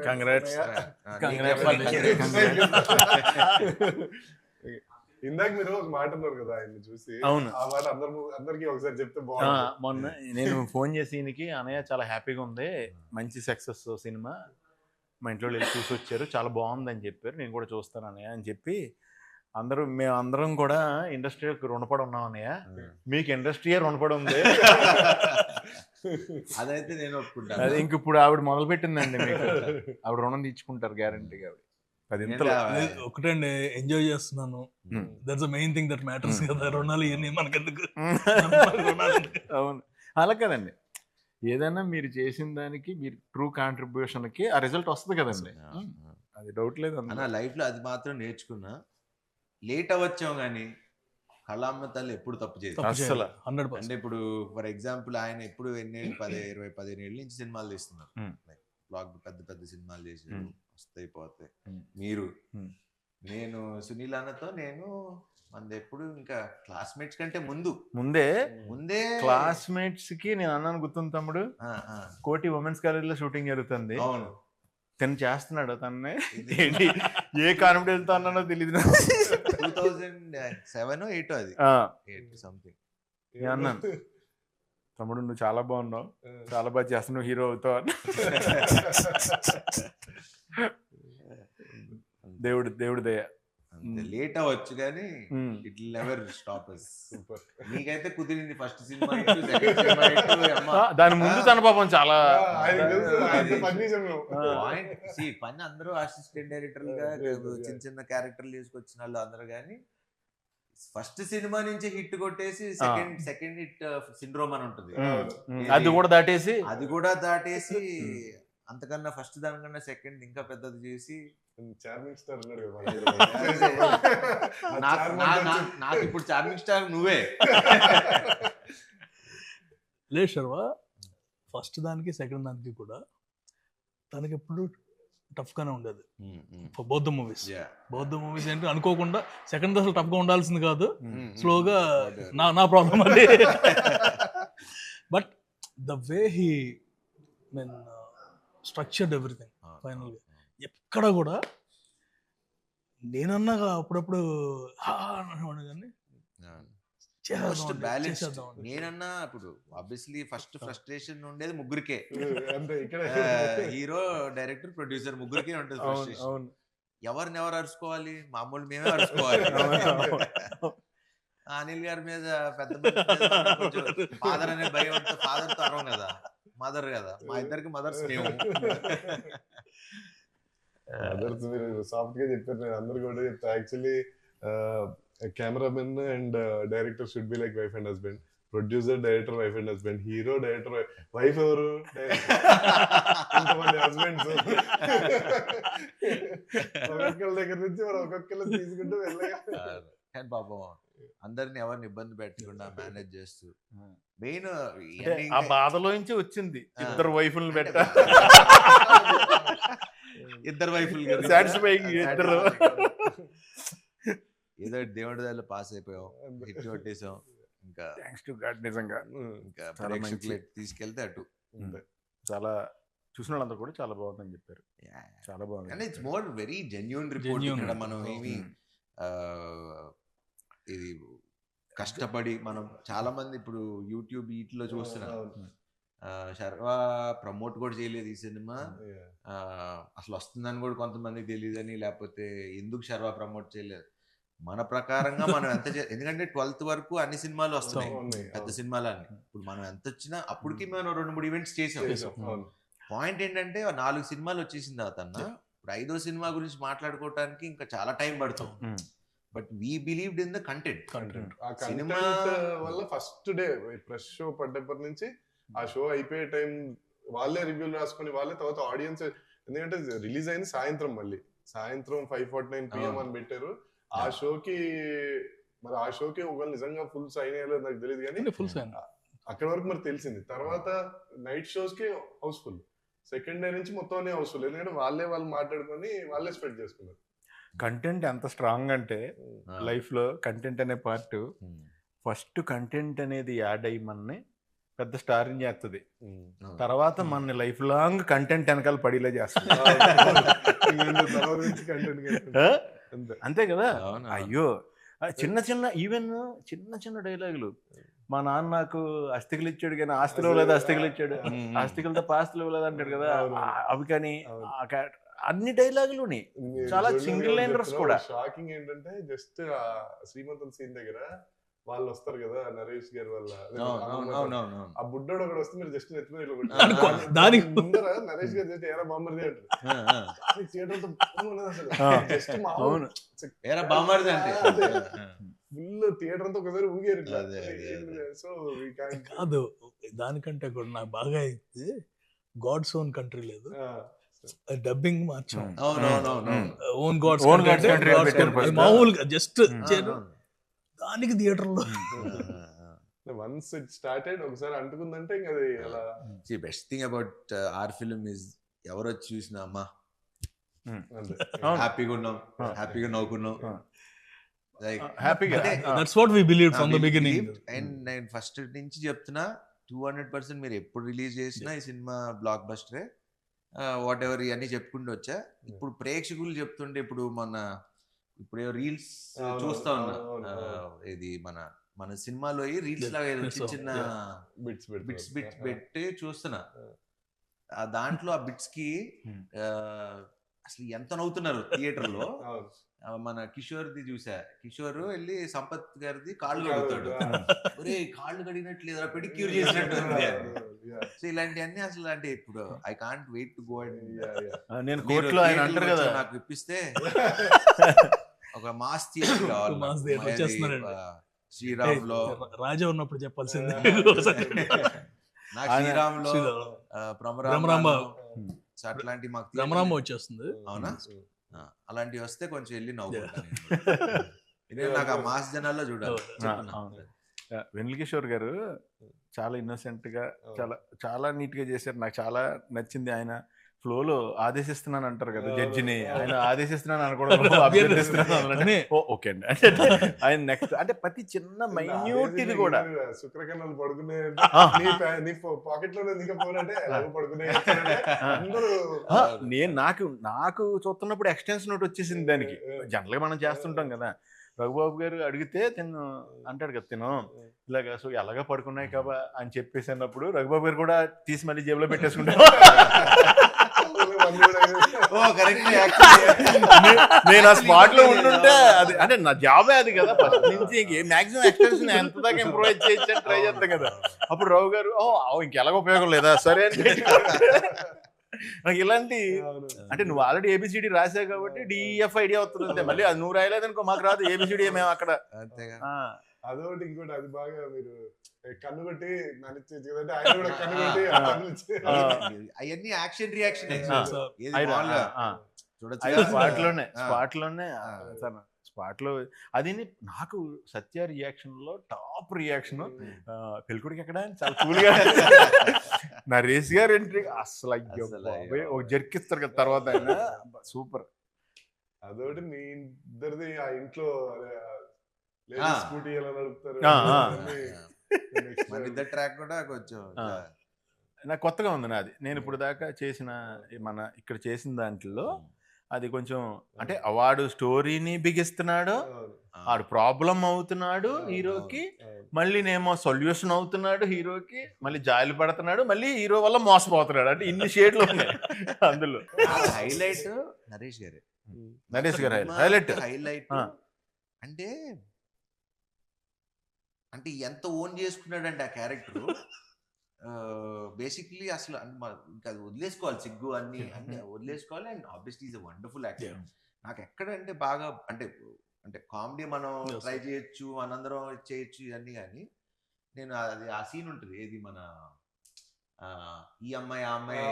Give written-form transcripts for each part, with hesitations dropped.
Congrats. ఇందాక మీరు ఒక మాట అన్నారు కదా ఆయన్ని చూసి. అవును. ఆ మాట అందరికి ఒకసారి చెప్తే బాగుంది. మొన్న నేను ఫోన్ చేసి ఈయనకి, అన్నయ్య చాలా హ్యాపీగా ఉంది, మంచి సక్సెస్ సినిమా, మా ఇంట్లో వెళ్ళి చూసి వచ్చారు, చాలా బాగుందని చెప్పారు, నేను కూడా చూస్తాను అన్నయ్య అని చెప్పి మేమందరం కూడా ఇండస్ట్రీకి రుణపడి ఉన్నాం అన్నయ్య, మీకు ఇండస్ట్రీయే రుణపడి ఉంది. అదైతే నేను ఒప్పుకుంటాను. అది ఇంక ఇప్పుడు ఆవిడ మొదలు పెట్టిందండి, మీకు ఆవిడ రుణం తీర్చుకుంటారు గ్యారంటీగా. ఒకటండి, ఎంజాయ్ చేస్తున్నాను, that's the main thing that matters కదా. రుణాలు ఇవన్నీ మనకెందుకు? అవును, అలా కదండి, ఏదైనా మీరు చేసిన దానికి మీరు ట్రూ కాంట్రిబ్యూషన్కి ఆ రిజల్ట్ వస్తుంది కదండి, అది డౌట్ లేదు అన్న. లైఫ్లో అది మాత్రం నేర్చుకున్నా, లేట్ అవ్వచ్చాం కానీ కళామ్మ తల్లి ఎప్పుడు తప్పు చేయదు అసలు. అంటే ఇప్పుడు ఫర్ ఎగ్జాంపుల్ ఆయన ఎప్పుడు 15 ఏళ్ళ నుంచి సినిమాలు తీస్తున్నారు, బ్లాక్ పెద్ద పెద్ద సినిమాలు చేసి వస్తాయి పోతాయి. మీరు నేను సునీల్ అన్నతో మనది ఎప్పుడు ఇంకా క్లాస్మేట్స్ కంటే ముందే క్లాస్మేట్స్ కి నేను అన్నాను, గుర్తుంది తమ్ముడు, కోటి ఉమెన్స్ కాలేజ్ లో షూటింగ్ జరుగుతుంది, అవును, తను చేస్తున్నాడు, తన్నే ఏంటి ఏ కాన్ఫిడెన్స్ తో అన్నానో తెలియదు, 2007 8 అది 8 సంథింగ్ అన్నాను, తమ్ముడు నువ్వు చాలా బాగున్నావు, చాలా బాగా చేస్తున్నావు, హీరో అవుతావు అన్న. దేవుడి దయ. లేట్ అవ్వచ్చు కానీ it will never stop us. నీకైతే కుదిరింది ఫస్ట్ సినిమా, దాని ముందు తన పాపం చాలా పని అందరూ అసిస్టెంట్ డైరెక్టర్ గా చిన్న చిన్న క్యారెక్టర్లు తీసుకొచ్చిన వాళ్ళు అందరూ, కానీ ఫస్ట్ సినిమా నుంచి హిట్ కొట్టేసి సెకండ్ హిట్ సిండ్రోమ్ అని ఉంటుంది, అది కూడా దాటేసి అంతకన్నా ఫస్ట్ దానికన్నా సెకండ్ ఇంకా పెద్దది చేసి చార్మింగ్ స్టార్ నాకు ఇప్పుడు చార్మింగ్ స్టార్ నువ్వే. లేదు శర్వ, ఫస్ట్ దానికి సెకండ్ దానికి కూడా తనకి ఎప్పుడు టఫ్ గానే ఉండేది. బౌద్ధ మూవీస్ ఏంటి అనుకోకుండా సెకండ్ అసలు టఫ్ గా ఉండాల్సింది కాదు, స్లోగా నా ప్రాబ్లం అది. But the way he structured everything final గా, ఎక్కడ కూడా నేనన్నా అప్పుడప్పుడు కానీ నేనన్నా ఇప్పుడు ఆబ్వియస్లీ ఫస్ట్ ఫ్రస్ట్రేషన్ ఉండేది ముగ్గురికే, హీరో డైరెక్టర్ ప్రొడ్యూసర్ ముగ్గురికే ఉంటుంది ఫ్రస్ట్రేషన్. ఎవరిని అరుచుకోవాలి, మామూలు మేమే అరుచుకోవాలి. అనిల్ గారి మీద పెద్ద ఫాదర్ అనే భయం ఉంటే ఫాదర్ తో అరవం కదా, మదర్ కదా, మా ఇద్దరికి మదర్స్ మేము. మదర్స్ మీరు సాఫ్ట్ గా చెప్పారు, నేను అందరు కూడా చెప్తా. Actually cameraman and director should be like wife and husband, producer director wife and husband, hero director wife, ఎవరు ఇంతమంది హస్బెండ్స్, ఒక్కొక్కరి దగ్గర నుంచి మనం ఒక్కొక్కరు తీసుకుంటూ వెళ్ళగా. కానీ పాపం అందరిని ఎవరిని ఇబ్బంది పెట్టకుండా మేనేజ్ చేస్తూ, మెయిన్ ఆ బాధలో నుంచి వచ్చింది ఇద్దరు వైఫుల్ని పెట్ట, ఇద్దరు వైఫుల్ ఏదో దేవుడి దగ్గర పాస్ అయిపోయాం, హిట్ కొట్టేసాం, ఇంకా నిజంగా ఇంకా తీసుకెళ్తే అటు చాలా చూసిన వాళ్ళందరూ కూడా చాలా బాగుందని చెప్పారు, చాలా బాగుంది. It's more very genuine report. ఇక్కడ మనం ఏమి ఇది కష్టపడి మనం చాలా మంది ఇప్పుడు యూట్యూబ్ వీటిలో చూస్తున్నాం, శర్వ ప్రమోట్ కూడా చేయలేదు ఈ సినిమా, అసలు వస్తుందని కూడా కొంతమందికి తెలియదని, లేకపోతే ఎందుకు శర్వ ప్రమోట్ చేయలేదు. మన ప్రకారంగా మనం ఎంత ఎందుకంటే 12th వరకు అన్ని సినిమాలు వస్తున్నాయి, పెద్ద సినిమాలన్నీ. ఇప్పుడు మనం ఎంత వచ్చినా అప్పటికి మనం 2-3 ఈవెంట్స్ చేసాం. పాయింట్ ఏంటంటే 4 సినిమాలు వచ్చేసిన తర్వాత ఇప్పుడు 5వ సినిమా గురించి మాట్లాడుకోవటానికి ఇంకా చాలా టైం పడుతుంది. But we believed in the content. Cinema వల్ల ఫస్ట్ డే ప్రెస్ షో పడ్డప్పటి నుంచి ఆ షో అయిపోయే టైం వాళ్ళే రివ్యూలు రాసుకొని వాళ్ళే, తర్వాత ఆడియన్స్, ఎందుకంటే రిలీజ్ అయింది సాయంత్రం, మళ్ళీ సాయంత్రం 5:49 PM అని పెట్టారు. ఆ షోకి ఒకవేళ నిజంగా ఫుల్ సైన్ అయ్యాలో నాకు తెలియదు, కానీ అక్కడ వరకు మరి తెలిసింది. తర్వాత నైట్ షోస్ కి హౌస్ఫుల్, సెకండ్ డే నుంచి మొత్తం హౌస్ఫుల్, ఎందుకంటే వాళ్ళు మాట్లాడుకొని వాళ్ళే స్ప్రెడ్ చేసుకున్నారు. కంటెంట్ ఎంత స్ట్రాంగ్ అంటే లైఫ్ లో కంటెంట్ అనే పార్ట్, ఫస్ట్ కంటెంట్ అనేది యాడ్ అయ్యి మనని పెద్ద స్టార్ని చేస్తుంది, అవును. తర్వాత మన లైఫ్ లాంగ్ కంటెంట్ వెనకాల పడిలే చేస్తుంది. తర్వాత నుంచి content creation. ఆ? అంతే. అంతే కదా. అవును. అయ్యో చిన్న చిన్న ఈవెన్ చిన్న చిన్న డైలాగులు, మా నాన్న నాకు అస్థికలు ఇచ్చాడు కానీ ఆస్తులు ఇవ్వలేదు, అస్థికలు ఇచ్చాడు, ఆస్తికలతో పాస్తులు ఇవ్వలేదు అంటాడు కదా, అవును. అవి కానీ అవును. అన్ని డైలాగులుని చాలా సింగిల్ లైనర్స్ కూడా. షాకింగ్ ఏంటంటే జస్ట్ శ్రీమంతం సీన్ దగ్గర వాళ్ళు వస్తారు కదా నరేష్ గారి వల్ల అవునవును. ఆ బుడ్డోడు ఒకడు వస్తే మీరు జస్ట్ నెత్తిమీద ఇట్లా అనుకో, కొట్టారు. దానికి ముందర నరేష్ గారు జస్ట్ ఏరా బామ్మర్ది అంటారు. థియేటర్ అంతా బుర్రం ఉన్నది అసలు. జస్ట్ మామూలు అవును. ఏరా బామ్మర్ది అంటే ఫుల్ థియేటర్ అంతా ఒకసారి ఊగారు ఇట్లా. అదే, అదే. సో వీ క్యాన్ కాదు, దానికంటే కూడా నాకు బాగా అయితే గాడ్స్ ఓన్ కంట్రీ లేదు, డబ్బింగ్ మార్చాం. అవునవును. Own God's Own God's Country అని పెట్టారు first. మామూలుగా జస్ట్ దానికి థియేటర్లో వన్స్ ఇట్ స్టార్టెడ్ ఒకసారి అంటుకుందంటే ఇంకా అది అలా best thing about our film is ఎవరు వచ్చి చూసినా అమ్మా అంతే. అవును. హ్యాపీగా ఉన్నాం, హ్యాపీగా నవ్వుకున్నాం. లైక్ హ్యాపీగా that's what we believe from the beginning. And నేను ఫస్ట్ నుంచి చెప్తున్నా 200% మీరు ఎప్పుడు రిలీజ్ చేసినా ఈ సినిమా బ్లాక్ బస్టరే. వాట్ ఎవర్ ఇవన్నీ చెప్పుకుంటూ వచ్చా. ఇప్పుడు ప్రేక్షకులు చెప్తుంటే ఇప్పుడు ఇప్పుడు రీల్స్ అవును, చూస్తా ఉన్నా. అవును, ఇది మన సినిమాలో రీల్స్ లాగా ఏదో చిన్న చిన్న బిట్స్ బిట్స్ పెట్టి చూస్తున్నా. దాంట్లో ఆ బిట్స్ కి అసలు ఎంత నవ్వుతున్నారు థియేటర్ లో. మన కిషోర్ది చూసా, కిషోర్ వెళ్ళి సంపత్ గారిది కాళ్ళు కడుగుతాడు, ఒరే కాళ్ళు కడిగినట్లు లేదా పెడిక్యూర్ చేసినట్టు. సో ఇలాంటివన్నీ అసలు అంటే ఇప్పుడు I can't wait to go and నేను కోర్టులో ఆయన అంటారు కదా, నాకు ఇప్పిస్తే ఒక మాస్ థియేటర్ కావాలి. మాస్ థియేటర్ వచ్చేస్తున్నారండి. శ్రీరామ్ లో రాజా ఉన్నప్పుడు చెప్పాల్సిందే. నాకు శ్రీరామ్ లో భ్రమరాంబ అట్లాంటి మాకు భ్రమరాంబ వచ్చేస్తుంది. అవునా, అలాంటివి వస్తే కొంచెం వెళ్ళి నవ్వుకుంటాను. నాకు ఆ మాస్ జనాల్లో చూడాలి. వెన్నెల కిషోర్ గారు చాలా ఇన్నోసెంట్ గా చాలా చాలా నీట్ గా చేశారు. నాకు చాలా నచ్చింది. ఆయన ఫ్లోలో ఆదేశిస్తున్నాను అంటారు కదా జడ్జిని, ఆయన ఆదేశిస్తున్నాను అనకూడదు, అభ్యర్థిస్తున్నాను. ఓకే అండి. ఆయన నెక్స్ట్ అంటే ప్రతి చిన్న మైన్యూట్ ఇది కూడా శుక్రకణాలు పడుకునే నీ పాకెట్ లో దిగపోనంటే పడుకునే నాకు చూస్తున్నప్పుడు ఎక్స్టెన్షన్ ఒకటి వచ్చేసింది దానికి. జనరల్ గా మనం చేస్తుంటాం కదా, రఘుబాబు గారు అడిగితే తిను అంటాడు కదా, తిను ఇలాగా సో ఎలాగా పడుకున్నాయి కాబా అని చెప్పేసి అన్నప్పుడు రఘుబాబు గారు కూడా తీసి మళ్ళీ జేబులో పెట్టేసుకుంటారు. నేను ఆ స్పాట్ లో ఉంటుంటే అది అంటే నా జాబే అది కదా, ఫస్ట్ నుంచి మాక్సిమం ఎక్స్టెన్షన్ ఎంత దాకా ఇంప్రూవైజ్ చేయొచ్చు ట్రై చేస్తాం కదా. అప్పుడు రావు గారు ఇంకెలాగ ఉపయోగం లేదా సరే అని నాకు ఇలాంటి అంటే నువ్వు ఆల్రెడీ ఏబిసిడి రాసావు కాబట్టి డిఎఫ్ ఐడియా అవుతుంది, మళ్ళీ అది నువ్వు రాయలేదనుకో మాకు రాదు ఏబిసిడి మేము అక్కడ. అదొకటి ఇంకోటి అది బాగా మీరు కన్ను కొట్టి నన్ను ఆయన కూడా కన్ను కొట్టి అవన్నీ యాక్షన్ రియాక్షన్ స్పాట్ లో అది నాకు సత్య రియాక్షన్ లో టాప్ రియాక్షన్. పెళ్ళికొడికి ఎక్కడ చాలా కూల్ గా నరేష్ గారు ఎంట్రీ అసలు అయ్యో ఒక జర్కిస్తారు కదా తర్వాత ఆయన సూపర్. అదొకటి మీ ఇద్దరిది ఆ ఇంట్లో స్కూటీ ఎలా నడుపుతారు ఇద్దరు ట్రాక్ కూడా కొంచెం నాకు కొత్తగా ఉంది నాది. నేను ఇప్పుడు దాకా చేసిన మన ఇక్కడ చేసిన దాంట్లో అది కొంచెం అంటే వాడు స్టోరీని బిగిస్తున్నాడు, వాడు ప్రాబ్లం అవుతున్నాడు హీరోకి, మళ్ళీ నేమో సొల్యూషన్ అవుతున్నాడు హీరోకి, మళ్ళీ జాయిలు పడుతున్నాడు, మళ్ళీ హీరో వల్ల మోసపోతున్నాడు. అంటే ఇన్ని షేడ్లు ఉన్నాయి అందులో. హైలైట్ నరేష్ గారు హైలైట్ అంటే అంటే ఎంత ఓన్ చేసుకున్నాడంటే ఆ క్యారెక్టర్ బేసిక్లీ అసలు ఇంకా అది వదిలేసుకోవాలి, సిగ్గు అన్ని వదిలేసుకోవాలి. And obviously is a wonderful actor. నాకు ఎక్కడంటే బాగా అంటే అంటే కామెడీ మనం ట్రై చేయొచ్చు, మనందరం చేయొచ్చు ఇవన్నీ, కానీ నేను అది ఆ సీన్ ఉంటుంది ఏది మన ఈ అమ్మాయి ఆ అమ్మాయి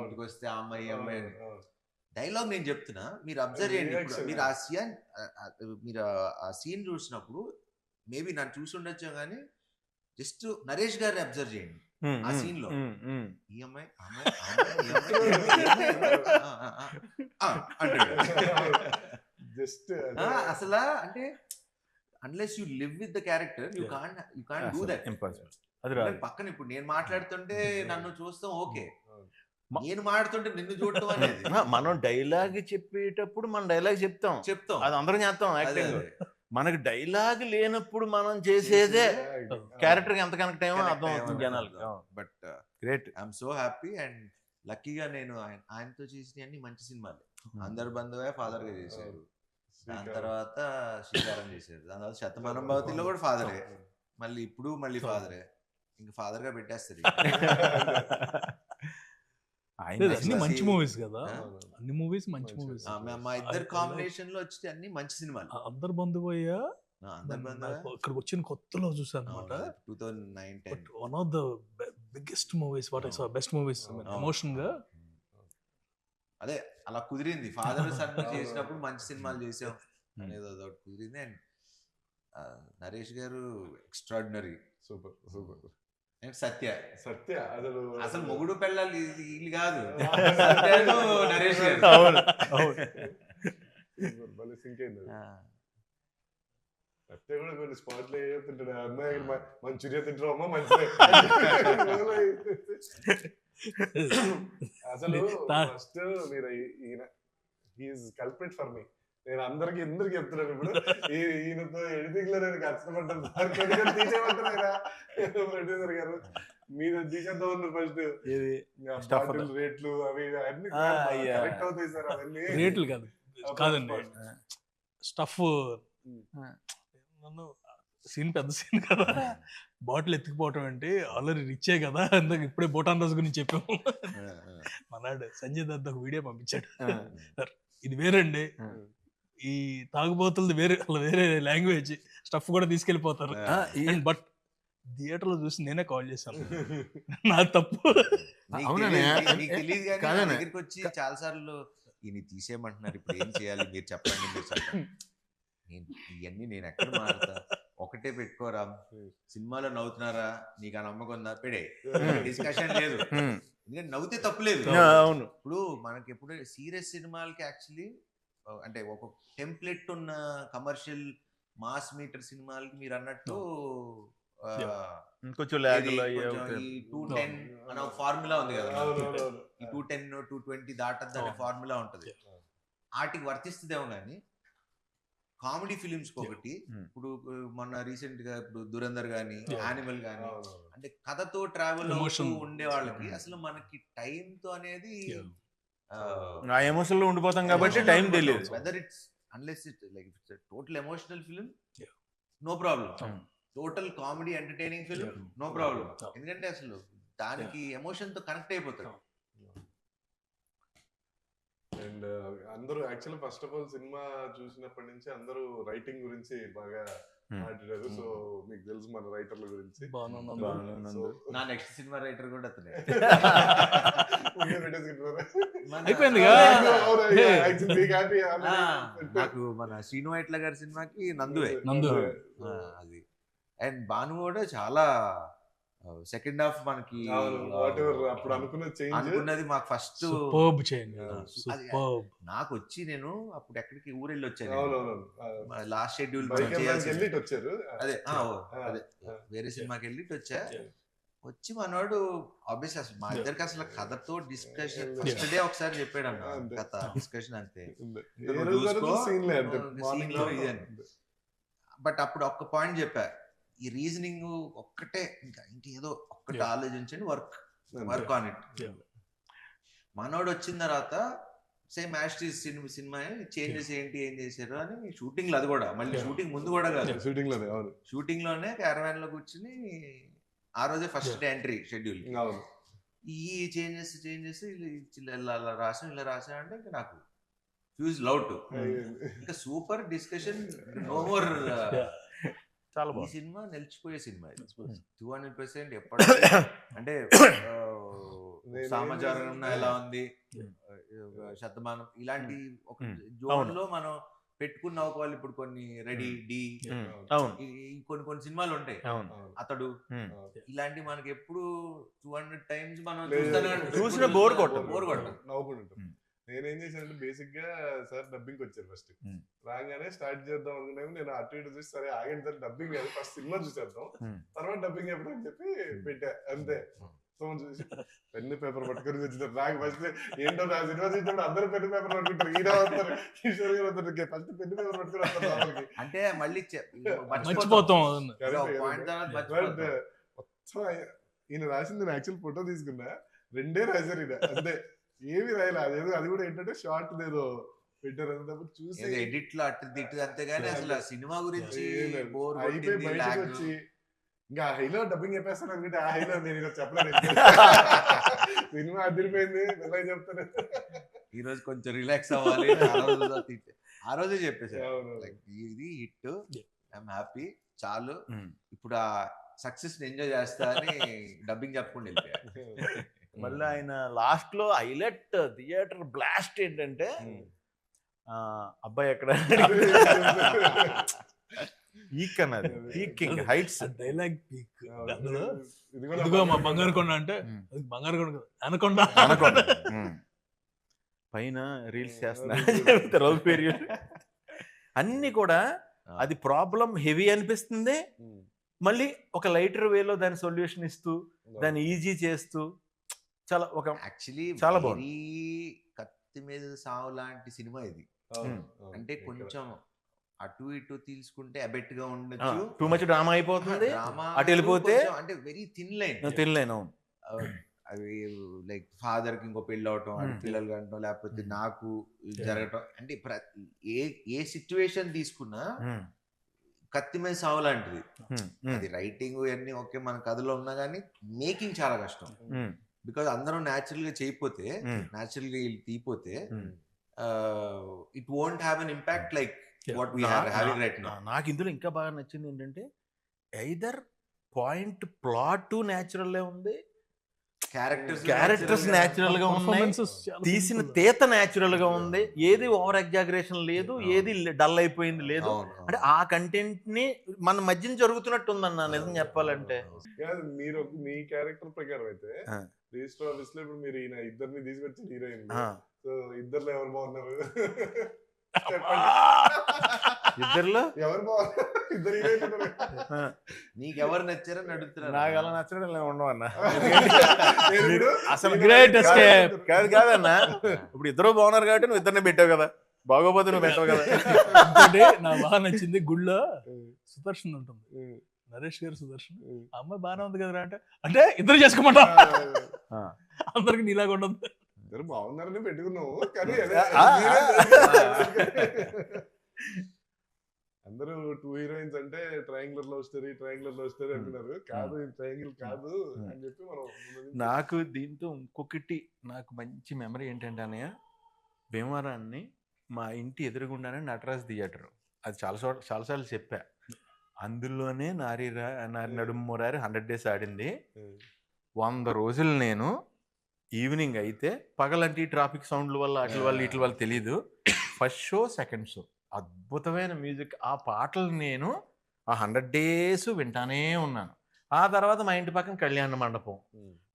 ఇంటికి వస్తే ఆ అమ్మాయి ఈ అమ్మాయి డైలాగ్ నేను చెప్తున్నా, మీరు అబ్జర్వ్ చేయండి. మీరు ఆ సీన్ చూసినప్పుడు మేబీ నన్ను చూసి ఉండొచ్చు కానీ జస్ట్ నరేష్ గారిని అబ్జర్వ్ చేయండి ఆ సీన్ లో. ఈ అమ్మాయి జస్ట్ అసలు అంటే unless you live with the character you can't do that. అది రాదు. పక్కన ఇప్పుడు నేను మాట్లాడుతుంటే నన్ను చూస్తాం ఓకే, మ- నేను మాట్లాడుతుంటే నిన్ను చూడటం అనేది మనం డైలాగ్ చెప్పేటప్పుడు మనం డైలాగ్ చెప్తాం, చెప్తాం. అది అందరం చేస్తాం అదే, యాక్టింగ్. అదే. మనకి డైలాగ్ లేనప్పుడు మనం చేసేదే క్యారెక్టర్ ఎంత కనెక్ట్ అయ్యో Connect అర్థం అవుతుంది అయ్యామని జనాలకి. అర్థం. But great. I'm so happy and లక్కీగా నేను ఆయనతో చేసిన అన్ని మంచి సినిమాలు. అందరు బంధువే ఫాదర్ గా చేశారు, దాని తర్వాత శ్రీకారం చేశారు, దాని తర్వాత శతమానం భవతిలో కూడా ఫాదరే, మళ్ళీ ఇప్పుడు మళ్ళీ ఫాదరే, ఇంకా ఫాదర్ గా పెట్టేస్తారు. అన్ని మంచి మూవీస్ కదా, అన్ని మూవీస్ మంచి మూవీస్. మా ఇద్దరు కాంబినేషన్ లో వచ్చి అన్ని మంచి సినిమాలు. అందరు బంధువయ్యా అందరు బంధువే ఇక్కడికి వచ్చిన కొత్తలో చూసాను అనమాట. 2009-10 one of the biggest movies what I saw, best movies emotion గా. అదే అలా కుదిరింది. ఫాదర్ సన్ చేసినప్పుడు మంచి సినిమాలు చేసాం అనేది అదొకటి కుదిరింది. అండ్ నరేష్ గారు extraordinary, super super. And Satya Satya అసలు మొగుడు పెళ్ళాలి వీళ్ళు కాదు, సత్యను నరేష్ గారు. మళ్ళీ సింక్ అయింది. సత్య కూడా కొన్ని స్పాట్లు ఏ తింటాడు, అమ్మాయి మంచూరియా తింటారు అమ్మ మంచిదే. అసలు ఫస్ట్ మీరు ఈయన హీఈస్ కల్ప్రిట్ ఫర్ మీ. నేను అందరికి ఎందుకు చెప్తున్నాను ఇప్పుడు, ఈయనతో ఎడిటింగ్ లో నేను కష్టపడ్డాను, తీసేయమంటారా ప్రొడ్యూసర్ గారు, మీరు తీసేద్దాం ఉన్నారు ఫస్ట్ రేట్లు అవి అన్ని కరెక్ట్ అవుతాయి సార్, అవన్నీ రేట్లు కాదండి స్టఫ్. నన్ను సీన్ పెద్ద సీన్ కదా, బాటిల్ ఎత్తుకుపోవటం అంటే ఆల్రెడీ రిచ్చే కదా, అందుకు ఇప్పుడే బోటాన్ రాజు గురించి చెప్పాము. మనాడు సంజయ్ దత్ ఒక వీడియో పంపించాడు, సార్ ఇది వేరండి, ఈ తాగుబోతులది వేరే, అలా వేరే లాంగ్వేజ్, స్టఫ్ కూడా తీసుకెళ్ళిపోతారు. బట్ థియేటర్ లో చూసి నేనే కాల్ చేశాను, నా తప్పు. తెలియదు కానీ దగ్గరికి వచ్చి చాలా సార్లు ఈయన తీసేయమంటున్నారు, ఇప్పుడు ఏం చేయాలి మీరు చెప్పండి, మీరు చెప్పండి. ఇవన్నీ నేను ఎక్కడ మారుతా, ఒకటే పెట్టుకోరా, సినిమాలో నవ్వుతున్నారా, నీకు ఆ నమ్మకం ఉందా, పెడే, డిస్కషన్ లేదు, ఎందుకంటే నవ్వుతే తప్పులేదు. ఇప్పుడు మనకి ఎప్పుడు సీరియస్ సినిమాలకి యాక్చువల్లీ అంటే ఒక టెంప్లెట్ ఉన్న కమర్షియల్ మాస్ మీటర్ సినిమాలకి మీరు అన్నట్టు కొంచెం ఈ 210 అనే ఒక ఫార్ములా ఉంది కదా, ఈ 210 220 దాటద్దు అనే ఫార్ములా ఉంటది, వాటికి వర్తిస్తుందేమో కానీ కామెడీ ఫిలిమ్స్ ఒకటి. ఇప్పుడు మొన్న రీసెంట్ గా ఇప్పుడు దురంధర్ గానీ, యానిమల్ గానీ, అంటే కథతో ట్రావెల్ అవుతూ ఉండే వాళ్ళకి అసలు మనకి టైం తో అనేది ఎమోషన్ లో ఉండిపోతాం కాబట్టి టైం తెలియదు. Whether it's unless it like it's total emotional film, no problem. Total comedy entertaining film, no problem. ఎందుకంటే అసలు దానికి ఎమోషన్ తో కనెక్ట్ అయిపోతాడు. అండ్ అందరూ actually first of all cinema చూసినప్పటి నుంచి అందరూ రైటింగ్ గురించి బాగా మాట్లాడారు. సో మీకు తెలుసు మన రైటర్ల గురించి. నా నెక్స్ట్ సినిమా రైటర్ కూడా అతనే. అయిపోయింది నాకు మన శ్రీను వైట్ల గారి సినిమాకి నందువే అది. అండ్ భాను కూడా చాలా సెకండ్ హాఫ్ మనకి అప్పుడు అనుకున్నది మాకు ఫస్ట్ నాకు వచ్చి, నేను అప్పుడు ఎక్కడికి ఊరెళ్ళి వచ్చాను, లాస్ట్ షెడ్యూల్ వచ్చారు, అదే అదే వేరే సినిమాకి వెళ్ళి వచ్చా. వచ్చి మనోడు ఆబ్వియస్ అసలు మా ఇద్దరికి అసలు కథతో డిస్కషన్ ఫస్ట్ డే ఒకసారి చెప్పాడు అన్న, కథ డిస్కషన్ అంతే, బట్ అప్పుడు ఒక్క పాయింట్ చెప్పా, ఈ రీజనింగ్ ఒక్కటే, ఇంకా ఇంకేదో ఒక్కటి ఆలోచించండి, వర్క్ ఆన్ ఇట్. మనోడు వచ్చిన తర్వాత సేమ్ యాస్టీస్ సినిమా చేంజెస్ ఏంటి, ఏం చేశారు అని షూటింగ్ లో, అది కూడా మళ్ళీ షూటింగ్ ముందు కూడా కాదు, షూటింగ్ లోనే క్యారవాన్ లో కూర్చుని ఆ రోజే ఫస్ట్ డే ఎంట్రీ షెడ్యూల్, ఈ చేంజెస్ ఇలా రాసా అంటే ఇంకా నాకు ఫ్యూజ్ లౌట్, ఇంకా సూపర్ డిస్కషన్, నో మోర్. ఈ సినిమా నిలిచిపోయే సినిమా 200%. ఎప్పటికీ అంటే సమాచారం ఎలా ఉంది, శతమానం ఇలాంటి ఒక జోన్ లో మనం పెట్టుకున్న ఒకవేళ ఇప్పుడు కొన్ని రెడీ డి కొన్ని సినిమాలు ఉంటాయి, అతడు ఇలాంటి మనకి ఎప్పుడు 200 times మనం చూసిన బోర్ కొట్టం. నేనేం చేశానంటే బేసిక్ గా సార్ డబ్బింగ్ వచ్చారు ఫస్ట్. Hmm. రాగానే స్టార్ట్ చేద్దాం అనుకున్నాము. నేను అటు ఇటు చూసి సరే ఆగండి సార్ డబ్బింగ్ కాదు ఫస్ట్ సినిమా చూసేద్దాం తర్వాత డబ్బింగ్ ఎప్పుడు అని చెప్పి పెట్టా అంతే. ఫోన్ చూసి పెన్ను పేపర్ పట్టుకొని వచ్చినారు. నాకు ఫస్ట్ ఏంటో నా సినిమా చూసినప్పుడు అందరూ పెన్ను పేపర్ పట్టుకుంటారు. ఈయన వస్తారు, కిషోర్ గారు వస్తారు, ఫస్ట్ పెన్ను పేపర్ పట్టుకుని వస్తారు లోపలికి. అంటే మళ్ళీ మర్చిపోతాం. మొత్తం ఈయన రాసింది నేను యాక్చువల్ ఫోటో తీసుకున్నా, 2 రాశారు ఈయన అంతే, ఏమి రాయలే. అదేదో అది కూడా ఏంటంటే షార్ట్ ఏదో పెట్టారు అన్నప్పుడు చూసి ఎడిట్ లో అటు ఇటు అంతేగాని అసలు ఆ సినిమా గురించి బోర్ అయిపోయి బయటకు వచ్చి ఇంకా హైలో డబ్బింగ్ చెప్పేస్తాను అనుకుంటే ఆ హైలో నేను ఇలా చెప్పలేదు. సినిమా అదిరిపోయింది ఎలా చెప్తాను. ఈ రోజు కొంచెం రిలాక్స్ అవ్వాలి, ఆ రోజే చెప్పేసారు ఇది హిట్, ఐఎమ్ హ్యాపీ, చాలు ఇప్పుడు ఆ సక్సెస్ ఎంజాయ్ చేస్తా అని డబ్బింగ్ చెప్పకుండా వెళ్ళిపోయారు. మళ్ళీ ఆయన లాస్ట్ లో హైలైట్ థియేటర్ బ్లాస్ట్ ఏంటంటే అబ్బాయి ఎక్కడ పీక్ అన్నది, పీకింగ్ హైట్స్ డైలాగ్ పీక్. అందులో ఇదిగో మా బంగారు కొండ అంటే బంగారు కొండ అనకొండ అనకొండ పైన రీల్స్ చేస్తున్నారు అన్ని కూడా. అది ప్రాబ్లం హెవీ అనిపిస్తుంది, మళ్ళీ ఒక లైటర్ వేలో దాని సొల్యూషన్ ఇస్తూ దాన్ని ఈజీ చేస్తూ చాలా ఒక యాక్చువల్లీ చాలా బాగుంది. కత్తి మీద సావు లాంటి సినిమా ఇది. అంటే కొంచెం అటు ఇటు తీసుకుంటే అబెట్ గా ఉండొచ్చు, టూ మచ్ డ్రామా అయిపోతుంది, అటు వెళ్ళిపోతే అంటే వెరీ థిన్ లైన్. అవి లైక్ ఫాదర్ కి ఇంకో పెళ్ళి అవటం, పిల్లలు కంటం, లేకపోతే నాకు జరగటం, అంటే ఏ సిచ్యువేషన్ తీసుకున్నా కత్తి మీద సావు లాంటిది. అది రైటింగ్ ఇవన్నీ ఓకే మన కథలో ఉన్నా కానీ మేకింగ్ చాలా కష్టం. బికాజ్ అందరం న్యాచురల్ గా చేయకపోతే, న్యాచురల్ గా తీయపోతే it won't have an impact like what we are having right now. నాకు ఇందులో ఇంకా బాగా నచ్చింది ఏంటంటే ఐదర్ పాయింట్ ప్లాట్ న్యాచురల్ ఉంది, క్యారెక్టర్స్ న్యాచురల్ గా ఉన్నాయి, తీసిన తీత న్యాచురల్ గా ఉంది, ఏది ఓవర్ ఎగ్జాగరేషన్ లేదు, ఏది డల్ అయిపోయింది లేదు. అంటే ఆ కంటెంట్ ని మన మధ్యన జరుగుతున్నట్టు ఉందన్న నిజం చెప్పాలంటే. మీరు మీ క్యారెక్టర్ ప్రకారం అయితే రిజిస్టర్ ఆఫీస్ లో ఇప్పుడు మీరు ఈయన ఇద్దరిని తీసుకొచ్చి హీరోయిన్, సో ఇద్దరులో ఎవరు బాగున్నారు ఇద్దరులో ఎవరు బాగున్నారు? ఇద్దరు హీరోయిన్ నీకెవరు నచ్చారని అడుగుతున్నారు. నాకు అలా నచ్చడం ఉండవు అన్న, అసలు గ్రేట్ ఎస్కేప్. కాదన్న, ఇప్పుడు ఇద్దరు బాగున్నారు కాబట్టి నువ్వు ఇద్దరిని పెట్టావు కదా, బాగోపోతే నువ్వు పెట్టావు కదా. నాకు బాగా నచ్చింది గుళ్ళో సుదర్శన్ ఉంటుంది, నరేష్ గారు సుదర్శన్, అమ్మాయి బాగానే ఉంది కదా అంటే ఇద్దరు చేసుకోమంటా, అందరికి నీలాగా ఉండదు. ఇద్దరు బాగున్నారని పెట్టుకున్నావు కానీ అందరూ 2 హీరోయిన్స్ అంటే ట్రయాంగులర్ లవ్ స్టోరీ అనుకున్నారు. కాదు, ట్రయాంగిల్ కాదు అని చెప్పి మనం. నాకు దీంతో ఇంకొకటి నాకు మంచి మెమరీ ఏంటంటే అన్నయ్య, భీమవరాన్ని మా ఇంటి ఎదురుగుండానే నటరాజ్ థియేటర్, అది చాలాసార్లు చెప్పా. అందులోనే నారి నడుమురారి 100 days ఆడింది. 100 రోజులు నేను ఈవినింగ్ అయితే, పగలంటే ట్రాఫిక్ సౌండ్ల వల్ల అట్ల వల్ల ఇట్ల వల్ల తెలీదు, ఫస్ట్ షో సెకండ్ షో అద్భుతమైన మ్యూజిక్, ఆ పాటలు నేను ఆ 100 days వింటానే ఉన్నాను. ఆ తర్వాత మా ఇంటి పక్కన కళ్యాణ మండపం,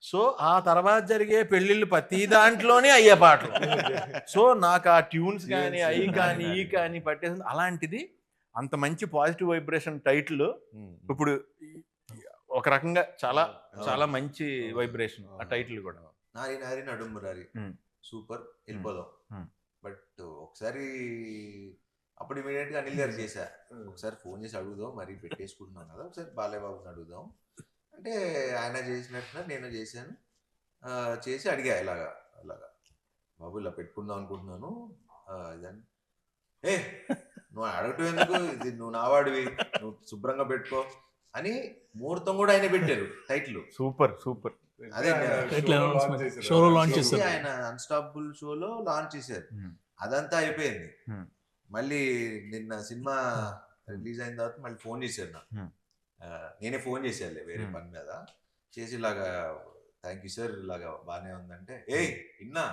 సో ఆ తర్వాత జరిగే పెళ్ళిళ్ళు ప్రతి దాంట్లోనే అయ్యే పాటలు. సో నాకు ఆ ట్యూన్స్ కానీ అవి కానీ ఈ కానీ పట్టేసింది. అలాంటిది అంత మంచి పాజిటివ్ వైబ్రేషన్ టైటిల్ ఇప్పుడు ఒక రకంగా చాలా చాలా మంచి వైబ్రేషన్ ఆ టైటిల్ కూడా. నారి నారి నడుమురారి సూపర్, వెళ్ళిపోదాం. బట్ ఒకసారి అప్పుడు ఇమీడియట్ గా అనిల్ గారు చేశా, ఒకసారి ఫోన్ చేసి అడుగుదాం, మరి పెట్టేసుకుంటున్నాం కదా, ఒకసారి బాలయ్యబాబుని అడుగుదాం అంటే ఆయన చేసినట్టుగా నేను చేశాను. చేసి అడిగా ఇలాగా బాబు ఇలా పెట్టుకుందాం అనుకుంటున్నాను ఇదని. నువ్వు అడగటం ఎందుకు, ఇది నువ్వు నావాడివి, నువ్వు శుభ్రంగా పెట్టుకో అని ముహూర్తం కూడా ఆయన పెట్టారు టైటిల్. సూపర్. అదే షోలో లాంచ్ చేశారు, ఆయన అన్స్టాపబుల్ షోలో లాంచ్ చేశారు. అదంతా అయిపోయింది. మళ్ళీ నిన్న సినిమా రిలీజ్ అయిన తర్వాత మళ్ళీ ఫోన్ చేశారు నాకు. నేనే ఫోన్ చేశాను వేరే పని మీద చేసి, ఇలాగా థ్యాంక్ యూ సార్, ఇలాగా బానే ఉందంటే, ఇన్నా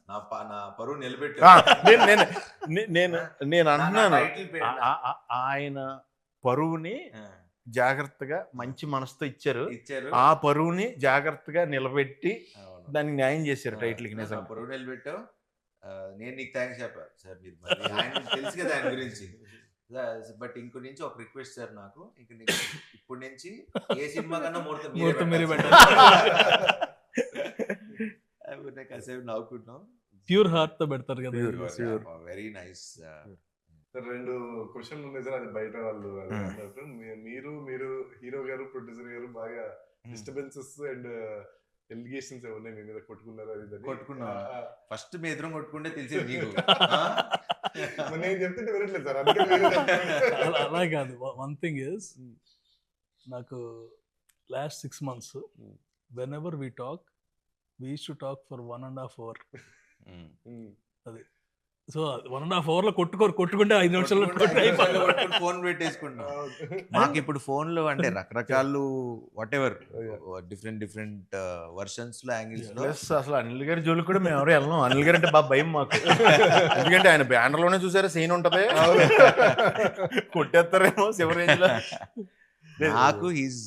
నా పరువు నిలబెట్టా. నేను అంటున్నాను, ఆయన పరువుని జాగ్రత్తగా మంచి మనసుతో ఇచ్చారు, ఆ పరువుని జాగ్రత్తగా నిలబెట్టి దానికి న్యాయం చేశారు టైటిల్ కి. నిజంగా పరువు నిలబెట్టావు, నేను నీకు థ్యాంక్స్ చెప్పాను సార్, మీరు మరి ఆయన తెలుసు కదా ఆయన గురించి. బట్ ఇంకో నుంచి ఒక రిక్వెస్ట్ సార్, నాకు ఇంక ఇప్పుడు నుంచి ఏ సినిమా కన్నా ముహూర్తం మీరే కాసేపు నవ్వుకుంటున్నాం. ప్యూర్ హార్ట్ తో పెడతారు కదా. Very nice. రెండు క్వశ్చన్లు ఉన్నాయి సార్, అది బయట వాళ్ళు అది అన్నట్టు. మీరు హీరో గారు ప్రొడ్యూసర్ గారు బాగా డిస్టర్బెన్సెస్ అండ్ ఎలిగేషన్స్ ఏమన్నా మీ మీద కొట్టుకున్నారు? అది కొట్టుకున్నా ఫస్ట్ మీ ఎదురు కొట్టుకుంటే తెలిసేది నీకు. నేను చెప్తుంటే వినట్లేదు సార్. అలా కాదు. వన్ థింగ్ ఇస్, నాకు last 6 months when ever we talk, we use to talk for 1.5 hour. అది సో 1.5 hour లో కొట్టుకుంటే 5 నిమిషాల్లో ఫోన్ పెట్టేసుకుంటాం. మాకు ఇప్పుడు ఫోన్లు అంటే రకరకాలు వాట్ ఎవర్ డిఫరెంట్ వర్షన్స్ లో యాంగిల్స్ లో. అసలు అనిల్ గారి జోలికి కూడా మేము ఎవరు వెళ్ళాం. అనిల్ గారు అంటే బాగా భయం మాకు. ఎందుకంటే ఆయన బ్యానర్ లోనే చూసారా సీన్ ఉంటది, కొట్టేస్తారేమో శివరేంజ్ లో. నాకు he's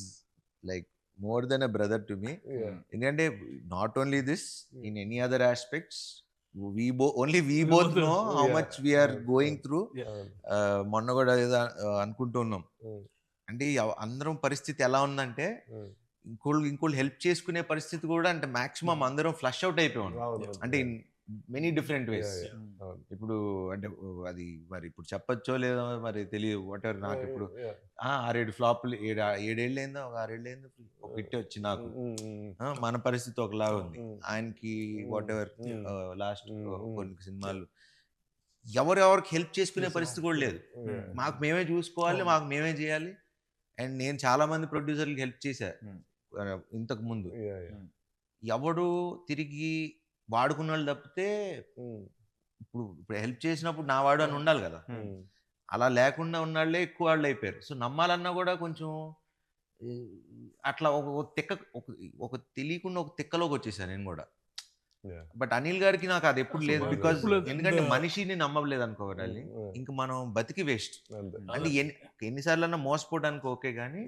like more than a brother to me. ఎందుకంటే not only this, in any other aspects we both know how much we are going through. మొన్న కూడా ఏదో అనుకుంటున్నాం, అంటే అందరం పరిస్థితి ఎలా ఉందంటే ఇంకోళ్ళు హెల్ప్ చేసుకునే పరిస్థితి కూడా, అంటే మాక్సిమం అందరం ఫ్లష్ అవుట్ అయిపోయాం. అంటే ఇన్ మెనీ డిఫరెంట్ వేస్. ఇప్పుడు అంటే అది మరి ఇప్పుడు చెప్పచ్చో లేదో మరి తెలియదు. What ever. నాకు ఇప్పుడు 6-7 ఫ్లాప్లు, 7 ఏళ్ళైందో, ఒక 6 ఏళ్ళైందో ఒక హిట్ వచ్చి నాకు. మన పరిస్థితి ఒకలాగా ఉంది, ఆయనకి వాట్ ఎవర్ లాస్ట్ కొన్ని సినిమాలు ఎవరెవరికి హెల్ప్ చేసుకునే పరిస్థితి కూడా లేదు. మాకు మేమే చూసుకోవాలి, మాకు మేమే చేయాలి. అండ్ నేను చాలా మంది ప్రొడ్యూసర్లకి హెల్ప్ చేశా ఇంతకు ముందు. ఎవడు తిరిగి వాడుకున్న వాళ్ళు తప్పితే ఇప్పుడు హెల్ప్ చేసినప్పుడు నా వాడు అని ఉండాలి కదా. అలా లేకుండా ఉన్నాళ్లే ఎక్కువ వాళ్ళు అయిపోయారు. సో నమ్మాలన్నా కూడా కొంచెం అట్లా ఒక తెలియకుండా ఒక తిక్కలోకి వచ్చేసాను నేను కూడా. బట్ అనిల్ గారికి నాకు అది ఎప్పుడు లేదు. బికాజ్ ఎందుకంటే మనిషిని నమ్మలేదు అనుకోవాలి, ఇంక మనం బతికి వేస్ట్. అంటే ఎన్నిసార్లు అన్నా మోసపోవడానికి ఓకే, కానీ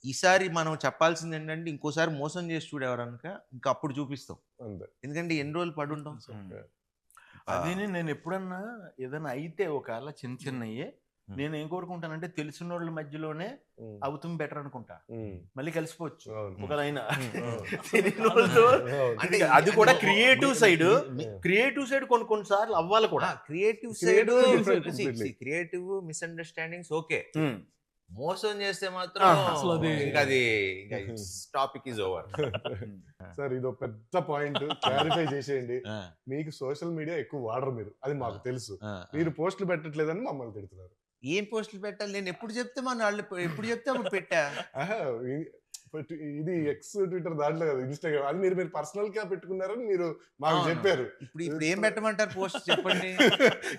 ఈసారి మనం చెప్పాల్సింది ఏంటంటే ఇంకోసారి మోసం చేసి చూడేవారనుక ఇంకా అప్పుడు చూపిస్తాం. ఎందుకంటే ఎన్ని రోజులు పడుంటాం. అది నేను ఎప్పుడన్నా ఏదైనా అయితే ఒకవేళ చిన్నయ్యే నేను ఏం కోరుకుంటానంటే తెలిసిన వాళ్ళ మధ్యలోనే అవుతుంది బెటర్ అనుకుంటా. మళ్ళీ కలిసిపోవచ్చు ఒకదైనా. అంటే అది కూడా క్రియేటివ్ సైడ్ కొన్నిసార్లు అవ్వాలి కూడా. క్రియేటివ్ మిస్అండర్స్టాండింగ్స్ ఓకే, మోసం చేస్తే మాత్రం అది టాపిక్ ఇస్ ఓవర్. సార్ ఇదో పెద్ద పాయింట్ క్లారిఫై చేసేయండి. మీకు సోషల్ మీడియా ఎక్కువ వాడరు మీరు, అది మాకు తెలుసు. మీరు పోస్టులు పెట్టట్లేదని మమ్మల్ని తిడుతున్నారు. ఏం పోస్టులు పెట్టాలి? నేను ఎప్పుడు చెప్తే వాళ్ళు ఎప్పుడు చెప్తే అప్పుడు పెట్టా. ఇది ఎక్స్ ట్విట్టర్ దాంట్లో కదా, ఇన్స్టాగ్రామ్, అది మీరు పర్సనల్ గా పెట్టుకున్నారని మీరు మాకు చెప్పారు. ఇప్పుడు ఏం పెట్టమంటారు పోస్ట్ చెప్పండి?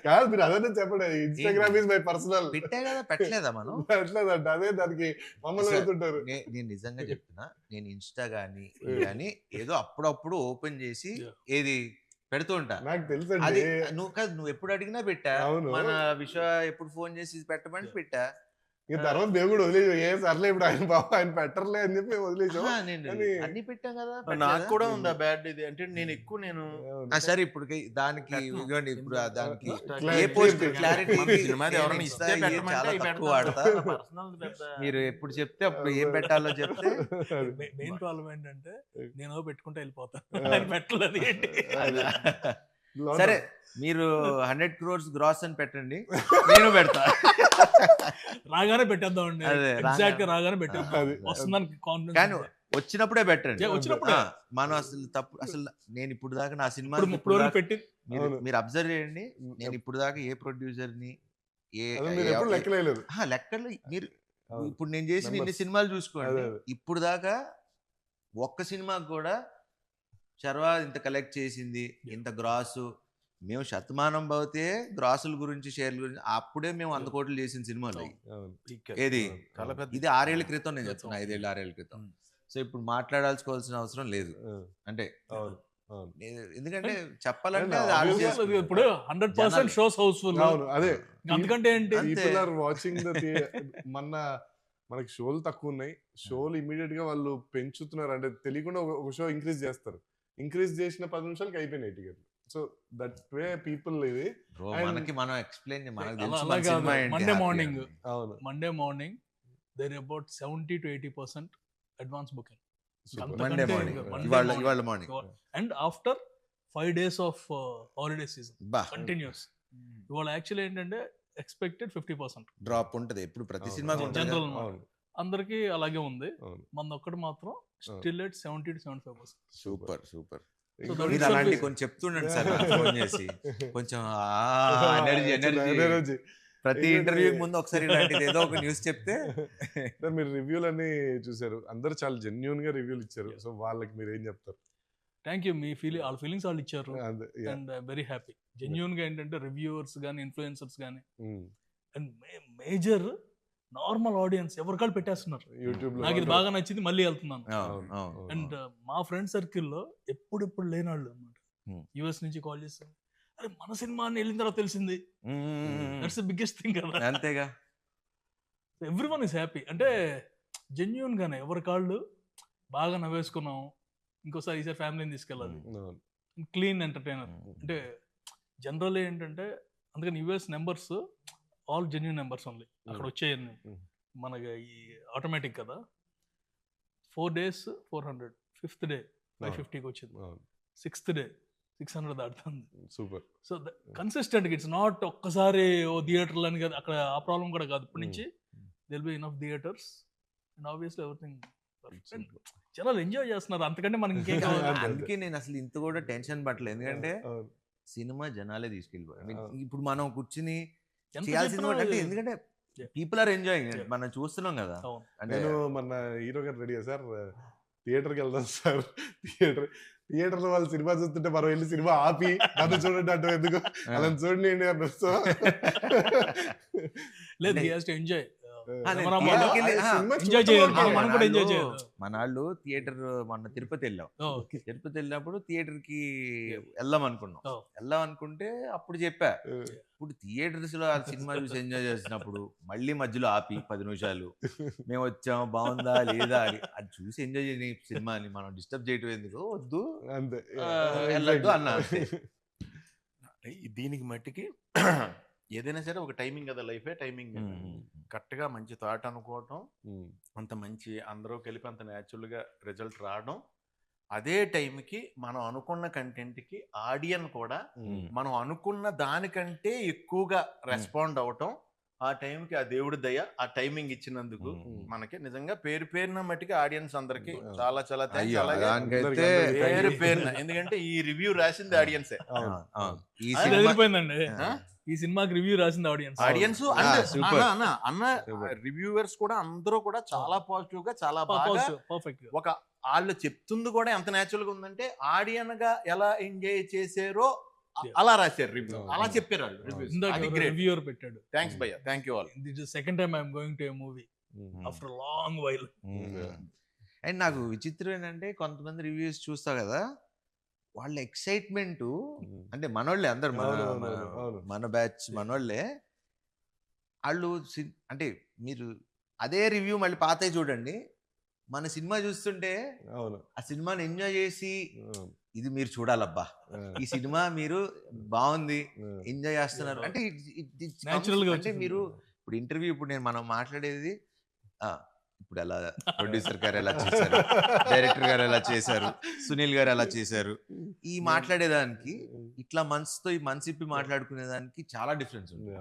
కాదు మీరు అదే చెప్పండి, ఇన్స్టాగ్రామ్ ఇస్ మై పర్సనల్. పెట్టా కదా, పెట్టలేదా మనం? పెట్టలేదంట, అదే దానికి మమ్మల్ని పెడుతుంటారు. నేను నిజంగా చెప్తున్నా, నేను ఇన్స్టా గానీ ఏదో అప్పుడప్పుడు ఓపెన్ చేసి ఏది పెడుతూ ఉంటా. నాకు తెలుసు. అది నువ్వు ఎప్పుడు అడిగినా పెట్టా. మన విశ్వ ఎప్పుడు ఫోన్ చేసి పెట్టమని పెట్టా. తర్వాత దేవుడు వదిలేసాం. ఏ సర్లే ఇప్పుడు ఆయన పెట్టర్లే అని చెప్పి వదిలేసాం. అన్ని పెట్టాం కదా. నాకు కూడా ఉందా బ్యాడ్ ఇది అంటే నేను సరే ఇప్పుడు దానికి ఇప్పుడు దానికి ఏ పోస్ట్ క్లారిటీ వాడతా. మీరు ఎప్పుడు చెప్తే అప్పుడు ఏం పెట్టాలో చెప్తే. మెయిన్ ప్రాబ్లం ఏంటంటే నేను పెట్టుకుంటే వెళ్ళిపోతాను, పెట్టలేదు. సరే మీరు 100 crores గ్రాస్ అని పెట్టండి, నేను పెడతా. రాగానే పెట్టేద్దామండి, ఎగ్జాక్ట్ గా రాగానే పెట్టేద్దాం. వస్తుందని కాన్ఫిడెన్స్. కానీ వచ్చినప్పుడే పెట్టండి. మనం అసలు నేను ఇప్పుడు దాకా నా సినిమా పెట్టి మీరు అబ్జర్వ్ చేయండి. నేను ఇప్పుడు దాకా ఏ ప్రొడ్యూసర్ ని లెక్కలు మీరు ఇప్పుడు నేను చేసిన ఇన్ని సినిమాలు చూసుకోండి, ఇప్పుడు దాకా ఒక్క సినిమాకి కూడా శర్వా ఇంత కలెక్ట్ చేసింది, ఇంత గ్రాసు, మేము శతమానం భవతే గ్రాసుల గురించి షేర్ల గురించి అప్పుడే మేము 100 కోట్లు చేసిన సినిమాలు. ఏది ఇది 6 ఏళ్ల క్రితం నేను చెప్తున్నా, 5 ఏళ్ళు 6 ఏళ్ల క్రితం. సో ఇప్పుడు మాట్లాడాల్సుకోవాల్సిన అవసరం లేదు. అంటే ఎందుకంటే చెప్పాలంటే ఇప్పుడు 100% షోస్ హౌస్ఫుల్. అదే అందుకంటే ఏంటి, మనకి షోలు తక్కువ ఉన్నాయి, షోలు ఇమీడియట్ గా వాళ్ళు పెంచుతున్నారు. అంటే తెలియకుండా ఒక షో ఇంక్రీజ్ చేస్తారు, ఇంక్రీజ్ చేసిన 10 నిమిషాలకి అయిపోయినాయి టికెట్లు. సో దట్ వే పీపుల్ ఇది. Bro, And- మనకి మనం ఎక్స్ప్లెయిన్ మనకు అలా తెలుసు అలా మన కాదు. సినిమా ఏంటి, Monday happy morning. అని. అవును Monday morning there about 70 to 80% advance booking. Super. అంత- మండే అంతకంటే మార్నింగ్, ఇంకా Monday ఇవాళ morning. ఇవాళ morning and after 5 days of holiday season బా కంటిన్యూస్. ఇవాళ యాక్చువల్లీ ఏంటంటే ఎక్స్పెక్టెడ్ 50%. డ్రాప్ ఉంటది ఎప్పుడు ప్రతి అవును. సినిమాకి ఉంటుంది General కదా. అవును అందరికీ అలాగే ఉంది. అవును మన ఒక్కటి మాత్రం still at 70 to 75%. Super super. that మీరు itself అలాంటి is- కొంచెం చెప్తుండండి సార్ నాకు ఫోన్ చేసి కొంచెం ఎనర్జీ ఎనర్జీ. ప్రతి ఇంటర్వ్యూ ముందు ఒకసారి ఇలాంటిది ఏదో ఒక న్యూస్ చెప్తే మీరు రివ్యూలు అన్ని చూసారు, అందరూ చాలా జెన్యున్ గా రివ్యూలు ఇచ్చారు. సో వాళ్ళకి మీరు ఏం చెప్తారు? Thank you. మీ వాళ్ళ ఫీలింగ్స్ వాళ్ళు ఇచ్చారు. అదే, yeah. And very happy. Genuine గా ఏంటంటే రివ్యూవర్స్ కానీ ఇన్ఫ్లుయెన్సర్స్ కానీ Mm. And major normal audience ఎవరికాళ్ళు పెట్టేస్తున్నారు. యూట్యూబ్ లో నాకు ఇది బాగా నచ్చింది, మళ్ళీ వెళ్తున్నాను. అవును, అవును. అండ్ మా ఫ్రెండ్ సర్కిల్లో ఎప్పుడు లేనాళ్ళు అనమాట. Hmm. యుఎస్ నుంచి కాల్ చేస్తారు, అరే మన సినిమా అని వెళ్ళిన తర్వాత తెలిసింది. దట్స్ ద బిగ్గెస్ట్ థింగ్ కదా. అంతేగా. Every one is happy. అంటే జెన్యున్ గానే ఎవరి కాళ్ళు బాగా నవ్వేసుకున్నాం, ఇంకోసారి ఈసారి ఫ్యామిలీని తీసుకెళ్ళాలి. Clean entertainer. అంటే జనరల్ ఏంటంటే అందుకని US numbers all genuine numbers only అక్కడ వచ్చేయన్ని. మనకి ఈ ఆటోమేటిక్ కదా. 4 days 400, 5th day 550కి వచ్చింది, 6th day 600 దాటుతుంది. Super. So consistent it's not ఒక్కసారి ఓ థియేటర్లు అని కదా, అక్కడ ఆ ప్రాబ్లం కూడా కాదు. ఇప్పటి నుంచి will be enough theatres and obviously everything. జనాలు ఎంజాయ్ చేస్తున్నారు, అంతకంటే మనకి ఇంకేం కావాలి. అందుకే నేను అసలు ఇంత కూడా టెన్షన్ పట్టలేదు, ఎందుకంటే సినిమా జనాలే తీసుకెళ్ళిపోయారు. ఇప్పుడు మనం కూర్చుని ఎంత చేయాల్సింది చెప్పినా కూడా అంటే ఎందుకంటే Yeah. పీపుల్ ఆర్ ఎంజాయింగ్, మనం చూస్తున్నాం కదా. అవును. అంటే నేను మన హీరో గారు రెడీ సార్ థియేటర్కి వెళ్దాం సార్. థియేటర్ లో వాళ్ళు సినిమా చూస్తుంటే మనం వెళ్ళి సినిమా ఆపి నన్ను చూడండి అంటే ఎందుకు అలా చూడండి అన్నారు. సో లేదు, he has to enjoy. నేను మనం theatre కి వెళ్ళి- ఎంజాయ్ చేయాలి, మనం కూడా ఎంజాయ్ చేయాలి. మనాళ్ళు థియేటర్ మొన్న తిరుపతి వెళ్ళాం. ఓకే. తిరుపతి వెళ్ళినప్పుడు థియేటర్ కి వెళ్దాం అనుకున్నాం. Oh. వెళ్దాం అనుకుంటే అప్పుడు చెప్పా, ఇప్పుడు థియేటర్స్ లో ఆ సినిమా చూసి ఎంజాయ్ చేసినప్పుడు మళ్ళీ మధ్యలో ఆపి 10 నిమిషాలు మేము వచ్చాం బాగుందా లేదా అని అది చూసి ఎంజాయ్ చేయని సినిమాని మనం డిస్టర్బ్ చేయటం ఎందుకు, వద్దు అంతే వెళ్ళొద్దు అన్నా. దీనికి మట్టికి ఏదైనా సరే ఒక టైమింగ్ కదా, లైఫే టైమింగ్. కరెక్ట్గా మంచి థాట్ అనుకోవటం, అంత మంచి అందరూ కలిపి అంత న్యాచురల్గా రిజల్ట్ రావడం, అదే టైంకి మనం అనుకున్న కంటెంట్కి ఆడియన్ కూడా మనం అనుకున్న దానికంటే ఎక్కువగా రెస్పాండ్ అవటం, ఆ టైంకి ఆ దేవుడి దయ ఆ టైమింగ్ ఇచ్చినందుకు మనకి నిజంగా పేరున మట్టికి ఆడియన్స్ అందరికి చాలా చాలా thanks. అయ్యో, అలాగే దానికైతే పేరున ఎందుకంటే ఈ రివ్యూ రాసింది ఆడియన్సే. ఈ అది సినిమా అదిరిపోయిందండి. ఈ సినిమాకి రివ్యూ రాసింది ఆడియన్స్. Audience super. అన్న రివ్యూవర్స్ కూడా అందరూ కూడా చాలా పాజిటివ్ గా చాలా బాగా పర్ఫెక్ట్. ఒక వాళ్ళు చెప్తుంది కూడా ఎంత న్యాచురల్ గా ఉందంటే ఆడియన్ గా ఎలా ఎంజాయ్ చేసారో అలా రాశారు రివ్యూ, అలా చెప్పారు వాళ్ళు రివ్యూస్. అది గ్రేట్. రివ్యూవర్ పెట్టాడు. థ్యాంక్స్ భయ్య, thank you all. This is second time I'm going to A movie after long while. And నాకు విచిత్రం ఏంటంటే కొంతమంది రివ్యూస్ చూస్తా కదా, వాళ్ళ ఎక్సైట్మెంట్ అంటే మనోళ్ళే అందరు మన బ్యాచ్ మనోళ్ళే. వాళ్ళు అంటే మీరు అదే రివ్యూ మళ్ళీ పాతవి చూడండి, మన సినిమా చూస్తుంటే ఆ సినిమాని ఎంజాయ్ చేసి ఇది మీరు చూడాలబ్బా, ఈ సినిమా మీరు బాగుంది ఎంజాయ్ చేస్తున్నారు అంటే Natural గా అంటే మీరు ఇప్పుడు ఇంటర్వ్యూ ఇప్పుడు మనం మాట్లాడేది ఇప్పుడు ఎలా ప్రొడ్యూసర్ గారు ఎలా చేశారు, డైరెక్టర్ గారు ఎలా చేశారు, సునీల్ గారు ఎలా చేశారు, ఈ మాట్లాడేదానికి ఇట్లా మనసుతో ఈ మనసు ఇప్పి మాట్లాడుకునేదానికి చాలా డిఫరెన్స్ ఉంది.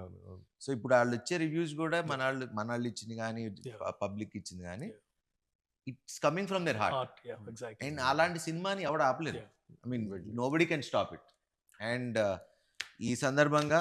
సో ఇప్పుడు వాళ్ళు ఇచ్చే రివ్యూస్ కూడా మన వాళ్ళు ఇచ్చింది కానీ పబ్లిక్ ఇచ్చింది కానీ it's coming from their heart. And అలాంటి సినిమాని ఎవడు ఆపలేదు. I mean nobody can stop it. And ఈ సందర్భంగా